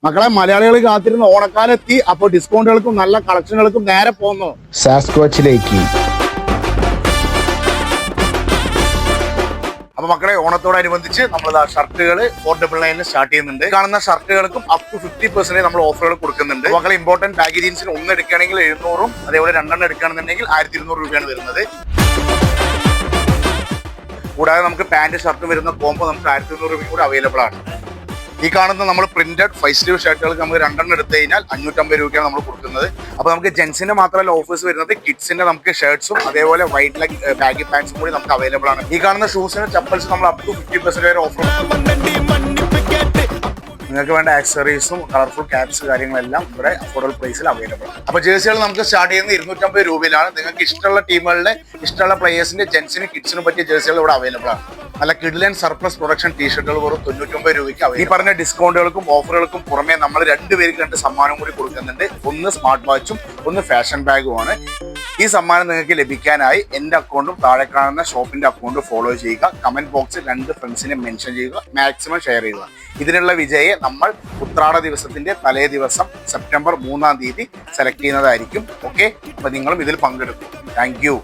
മക്കളെ, മലയാളികൾ കാത്തിരുന്ന ഓണക്കാലം എത്തി. അപ്പോൾ ഡിസ്കൗണ്ടുകൾക്കും നല്ല കളക്ഷനുകൾക്കും നേരെ പോകുന്നു സാസ്കോച്ചിലേക്ക്. അപ്പൊ മക്കളെ, ഓണത്തോടനുബന്ധിച്ച് നമ്മൾ ഷർട്ടുകൾ 499 സ്റ്റാർട്ട് ചെയ്യുന്നുണ്ട്. കാണുന്ന ഷർട്ടുകൾക്കും അപ് ടു 50% നമ്മൾ ഓഫറുകൾ കൊടുക്കുന്നുണ്ട്. മക്കളെ, ഇമ്പോർട്ടന്റ് ബാഗ് ജീൻസിന് ഒന്ന് എടുക്കുകയാണെങ്കിൽ 700, അതേപോലെ 2 എടുക്കുകയാണെന്നുണ്ടെങ്കിൽ 1200 രൂപയാണ് വരുന്നത്. കൂടാതെ നമുക്ക് പാന്റ് ഷർട്ട് വരുന്ന കോംബോ നമുക്ക് 1200 രൂപ കൂടെ അവൈലബിൾ ആണ്. ഈ കാണുന്ന നമ്മൾ പ്രിന്റഡ് 5 സ്ലീവ് ഷർട്ടുകൾക്ക് നമുക്ക് 2 എടുത്തു കഴിഞ്ഞാൽ 550 രൂപയ്ക്കാണ് നമ്മൾ കൊടുക്കുന്നത്. അപ്പോൾ നമുക്ക് ജെൻസിന്റെ മാത്രമല്ല ഓഫേഴ്സ് വരുന്നത്, കിഡ്സിന്റെ നമുക്ക് ഷർട്ട്സും അതേപോലെ വൈറ്റ് ലെഗ് ബാഗി പാൻസും കൂടി നമുക്ക് അവൈലബിൾ ആണ്. ഈ കാണുന്ന ഷൂസിന് ചപ്പൽസ് നമ്മൾ അപ് ടു 50% വരെ ഓഫർ. നിങ്ങൾക്ക് വേണ്ട ആക്സറീസും കളർഫുൾ ക്യാപ്സ് കാര്യങ്ങളെല്ലാം ഇവിടെ അഫോർഡബിൾ പ്രൈസിൽ അവൈലബിൾ ആണ്. അപ്പോൾ ജേഴ്സികൾ നമുക്ക് സ്റ്റാർട്ട് ചെയ്യുന്നത് 250 രൂപയിലാണ്. നിങ്ങൾക്ക് ഇഷ്ടമുള്ള ടീമുകളുടെ ഇഷ്ടമുള്ള പ്ലേയേഴ്സിന്റെ ജെൻസിനും കിഡ്സിനും പറ്റിയ ജേഴ്സികൾ ഇവിടെ അവൈലബിൾ ആണ്. നല്ല കിഡ്ലൻ സർപ്ലസ് പ്രൊഡക്ഷൻ ടീഷർട്ടുകൾ വെറും 99 രൂപയ്ക്ക്. ഈ പറഞ്ഞ ഡിസ്കൗണ്ടുകൾക്കും ഓഫറുകൾക്കും പുറമെ നമ്മൾ 2 പേർക്ക് 2 സമ്മാനം കൂടി കൊടുക്കുന്നുണ്ട്. ഒന്ന് സ്മാർട്ട് വാച്ചും ഒന്ന് ഫാഷൻ ബാഗുമാണ്. ഈ സമ്മാനം നിങ്ങൾക്ക് ലഭിക്കാനായി എൻ്റെ അക്കൗണ്ടും താഴെ കാണുന്ന ഷോപ്പിന്റെ അക്കൗണ്ടും ഫോളോ ചെയ്യുക. കമന്റ് ബോക്സിൽ 2 ഫ്രണ്ട്സിനെ മെൻഷൻ ചെയ്യുക, മാക്സിമം ഷെയർ ചെയ്യുക. ഇതിനുള്ള വിജയെ നമ്മൾ ഉത്രാട ദിവസത്തിന്റെ തലേ ദിവസം സെപ്റ്റംബർ 3-ാം തീയതി സെലക്ട് ചെയ്യുന്നതായിരിക്കും. ഓക്കെ, അപ്പൊ നിങ്ങളും ഇതിൽ പങ്കെടുക്കും. Thank you.